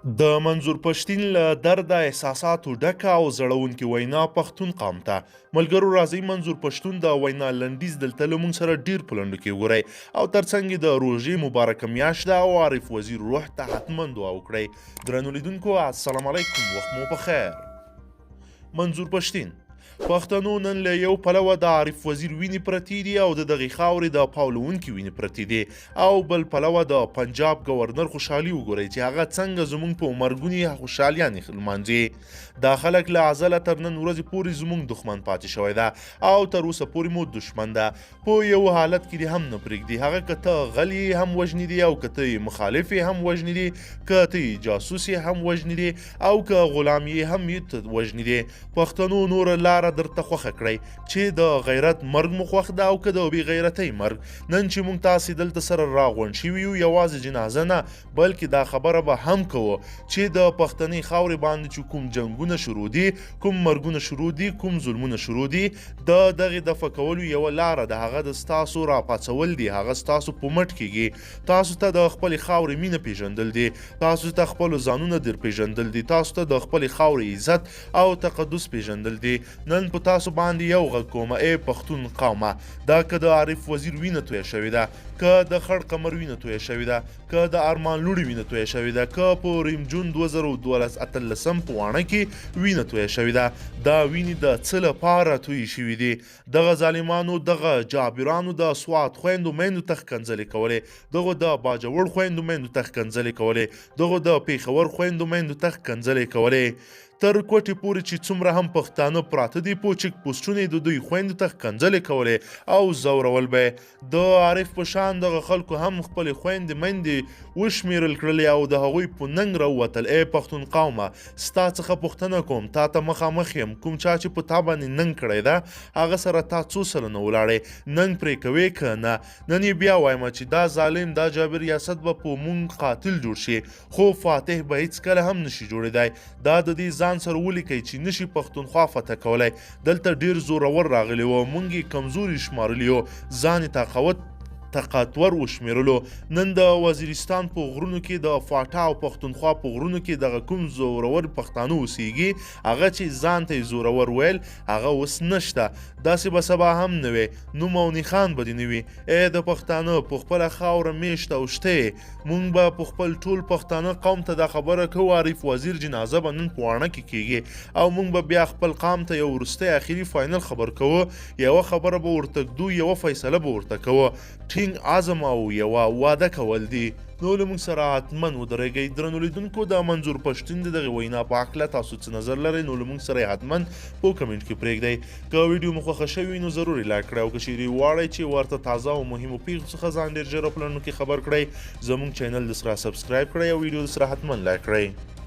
د منظور پشتین له درده احساساتو ډکه او زړونکې وینا پښتون قام ته. ملګرو راځئ منظور پښتون د وینا لنډیز دلته له موږ سره ډیر په لنډو کې وګورئ او ترڅنګ یې د روژې مبارکه میاشت ده او عارف وزیر روح ته حتما دعا وکړئ. درنو لیدونکو السلام علیکم، وخت مو پخیر. منظور پشتین: پښتنو نن له یو پلوه د عارف وزیر وینې پرتې دي او د دغې خاورې د پاولونکي وینې پرتې دي، او بل پلوه د پنجاب ګورنر خوشحالي وګورئ چې هغه څنګه زموږ په مرګونې خوشحالیانې لمانځي. دا خلک له ازله تر نن ورځې پورې زموږ دښمن پاتې شوی ده او تر اوسه پورې مو دښمن ده. په یو حالت کې دې هم نه پرېږدي، هغه که ته غلی هم وژنې دي او که ته مخالف هم وژنې دي، که ته جاسوس هم وژنې دي او که غلام هم وژنې دي. پښتنو نوره لاره درته خوښه کړئ چې د غیرت مرګ مو خوښ ده او که د بې غیرتۍ مرګ. نن چې موږ تاسې دلته سره راغونډ شوي یو، یوازې جنازه نه بلکې دا خبره به هم کوو چې د پښتنې خاورې باندې چې کوم جنګونه شروع دي، کوم مرګونه شروع دي، کوم ظلمونه شروع دي، د دغې دفع کولو یوه لاره د هغه د ستاسو راپاڅول دي، هغه ستاسو په مټ کېږي. تاسو ته د خپلې خاورې مینه پیژندل دي، تاسو ته خپلو ځانونه در پیژندل دي، تاسو ته د خپلې خاورې عزت او تقدس پیژندل دي. نن په تاسو باندې یو غږ کومه، ای پښتون قومه، دا که د عارف وزیر وینه تویه شوې ده، که د خړ قمر وینه تویه شوې ده، که د ارمان لوڼې وینه تویه شوې ده، که په ریم جون 2018 په واڼه کې وینه تویه شوې ده، دا وینې د څه لپاره تویې شوې دي؟ دغه ظالمانو، دغه جابرانو د سوات خویندو میندو ته ښکنځلې کولې، دغو د باجوړ خویندو میندو ته ښکنځلې کولې، دغو د پېښور خویندو میندو ته ښکنځلې کولې. تر کوټې پورې چې څومره هم پښتانه پراته دي په چیک پوسټونه د دوی خویندو ته ښکنځلې کولې او ځورول به. د عارف په شان دغه خلکو هم خپلې خویندې میندې وشمېرل کړلې او د هغوی په ننګ راووتل. ای پښتون قومه، ستا څخه پوښتنه کوم، تا ته مخامخ یم، کوم چا چې په تا باندې ننګ کړی ده هغه سره تا څو سلنه ولاړې، ننګ پرې کوې که نه؟ نن یې بیا وایم چې دا ظالم، دا جابر ریاست به په مونږ قاتل جوړ شي، خو فاتح به هیڅکله هم نشي جوړېدی. دا د دې ځان سره ولیکئ چې نشي پښتونخوا فتح کولی. دلته ډیر زورور راغلی و، موږ یې کمزوري شمارلی و، ځان یې طاقتور وشمیرلو. نن د وزیرستان په غرونو کې د فاټا او پښتونخوا په غرونو کې دغه کوم زورور پښتانه اوسیږي، هغه چې ځان ته یې زورور ویل هغه اوس نشته. داسې به سبا هم نه وي، نوم او نښان به دې نه وي. ای د پښتانه په خپله خاوره میشت او شته یې، موږ به په خپل ټول پښتانه قوم ته دا خبره کوو، عارف وزیر جنازه به نن په واڼه کې کېږي او موږ به بیا خپل قام ته یو وروستی اخري فاینل خبر کوو، یوه خبره به ورته ږدو، یوه فیصله به ورته کوو. ټینګ عزم او یوه واده کول دي. نو له موږ سره حتما ودرېږئ. درنو لیدونکو، د منظور پښتین د دغې وینا په هکله تاسو څه نظر لرئ نو له موږ سره یې حتما په کمنټ کې پرېږدئ. که ویډیو مو خوښه شوي نو ضرور یې لایک کړئ او که چیرې غواړئ چې ورته تازه او مهمو پیښو څخه ځان ډېر ژر او په لنډو کې خبر کړئ، زموږ چینل د سره سبسکرایب کړئ او ویډیو د سره حتما لایک کړئ.